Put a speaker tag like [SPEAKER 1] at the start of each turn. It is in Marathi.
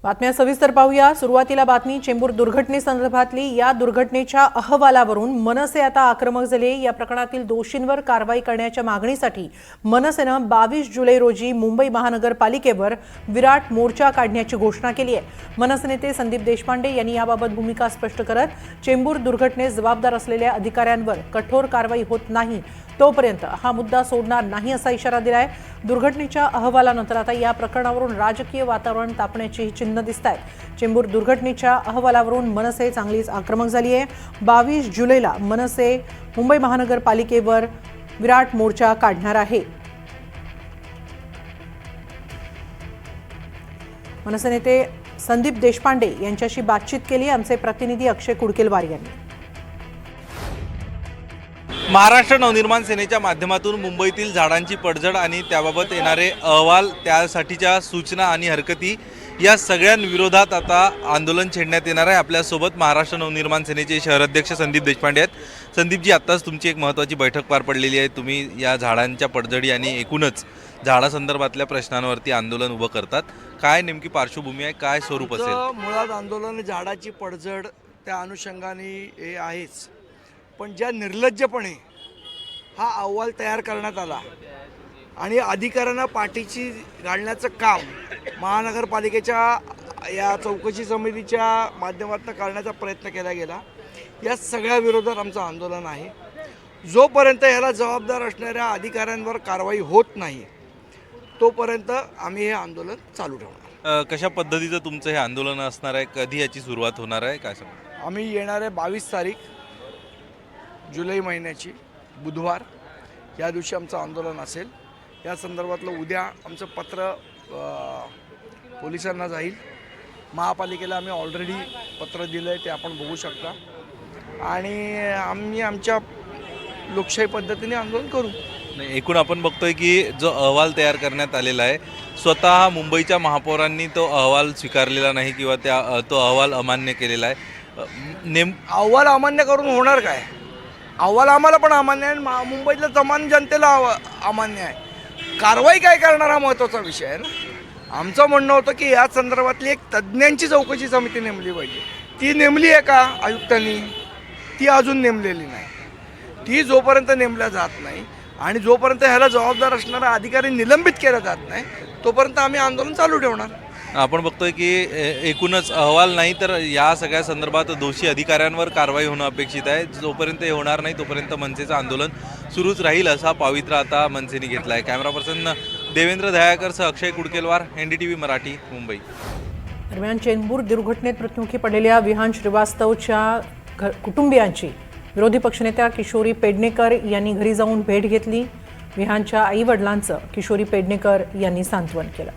[SPEAKER 1] बातम्या सविस्तर पाहूया। सुरुवातीला बातमी चेंबूर दुर्घटनेसंदर्भातली। या दुर्घटनेच्या अहवालावरून मनसे आता आक्रमक झाले। या प्रकरणातील दोषींवर कारवाई करण्याच्या मागणीसाठी मनसेनं 22 जुलै रोजी मुंबई महानगरपालिकेवर विराट मोर्चा काढण्याची घोषणा केली आहे। मनसे नेते संदीप देशपांडे यांनी याबाबत भूमिका स्पष्ट करत चेंबूर दुर्घटनेस जबाबदार असलेल्या अधिकाऱ्यांवर कठोर कारवाई होत नाही तोपर्यंत हा मुद्दा सोडणार नाही असा इशारा दिलाय। दुर्घटनेच्या अहवालानंतर आता या प्रकरणावरून राजकीय वातावरण तापण्याची चिन्ह दिसतात। चेंबूर दुर्घटनेच्या अहवालावरून मनसे चांगलीच आक्रमक झाली आहे। 22 जुलैला मनसे मुंबई महानगरपालिकेवर विराट मोर्चा काढणार आहे। मनसे नेते संदीप देशपांडे यांच्याशी बातचीत केली आमचे प्रतिनिधी अक्षय कुडकेलवार यांनी।
[SPEAKER 2] महाराष्ट्र नवनिर्माण सेनेच्या माध्यमातून मुंबईतील झाडांची पडझड आणि त्याबाबत येणारे अहवाल, त्यासाठीच्या सूचना आणि हरकती या सगळ्यांविरोधात आता आंदोलन छेडण्यात येणार आहे। आपल्यासोबत महाराष्ट्र नवनिर्माण सेनेचे शहराध्यक्ष संदीप देशपांडे आहेत। संदीपजी, आत्ताच तुमची एक महत्त्वाची बैठक पार पडलेली आहे। तुम्ही या झाडांच्या पडझडी आणि एकूणच झाडासंदर्भातल्या प्रश्नांवरती आंदोलन उभं करतात। काय नेमकी पार्श्वभूमी आहे, काय स्वरूप असेल?
[SPEAKER 3] मुळात आंदोलन झाडाची पडझड त्या अनुषंगाने हे आहेच, पण ज्या निर्लज्जपणे हा अहवाल तयार करण्यात आला आणि अधिकाऱ्यांना पाठीशी घालण्याचं काम महानगरपालिकेच्या या चौकशी समितीच्या माध्यमातून करण्याचा प्रयत्न केला गेला, या सगळ्या विरोधात आमचं आंदोलन आहे। जोपर्यंत याला जबाबदार असणाऱ्या अधिकाऱ्यांवर कारवाई होत नाही तोपर्यंत आम्ही हे आंदोलन चालू ठेवणार।
[SPEAKER 2] कशा पद्धतीचं तुमचं हे आंदोलन असणार आहे? कधी याची सुरुवात होणार आहे, काय सांगा?
[SPEAKER 3] आम्ही येणारे 22 तारीख जुलै महिन्याची बुधवार या दिवशी आमचं आंदोलन असेल। या संदर्भातलं उद्या आमचं पत्र पोलिसांना जाईल। महापालिकेला आम्ही ऑलरेडी पत्र दिलं आहे, ते आपण बघू शकता, आणि आम्ही आमच्या लोकशाही पद्धतीने आंदोलन करू।
[SPEAKER 2] एकूण आपण बघतोय की जो अहवाल तयार करण्यात आलेला आहे, स्वतः मुंबईच्या महापौरांनी तो अहवाल स्वीकारलेला नाही किंवा तो अहवाल अमान्य केलेला आहे।
[SPEAKER 3] अहवाल अमान्य करून होणार काय? अहवाल आम्हाला पण अमान्य आहे, मुंबईतल्या तमाम जनतेला अमान्य आहे। कारवाई काय करणार हा महत्त्वाचा विषय आहे ना। आमचं म्हणणं होतं की या संदर्भातली एक तज्ज्ञांची चौकशी समिती नेमली पाहिजे। ती नेमली आहे का आयुक्तांनी? ती अजून नेमलेली नाही। ती जोपर्यंत नेमल्या जात नाही आणि जोपर्यंत ह्याला जबाबदार असणारा अधिकारी निलंबित केला जात नाही तोपर्यंत आम्ही आंदोलन चालू ठेवणार।
[SPEAKER 2] आपण बघतोय की एकूणच अहवाल नाही तर या सगळ्या संदर्भात दोषी अधिकाऱ्यांवर कारवाई होणं अपेक्षित आहे। जोपर्यंत हे होणार नाही तोपर्यंत मनसेचं आंदोलन सुरूच राहील असा पवित्रा आता मनसेने घेतला आहे। कॅमेरा पर्सन देवेंद्र दयाकरसह अक्षय कुडकेलवार, NDTV मराठी, मुंबई।
[SPEAKER 1] दरम्यान चेंबूर दुर्घटनेत मृत्युमुखी पडलेल्या विहान श्रीवास्तवच्या कुटुंबियांची विरोधी पक्षनेत्या किशोरी पेडणेकर यांनी घरी जाऊन भेट घेतली। विहानच्या आई वडिलांचं किशोरी पेडणेकर यांनी सांत्वन केलं।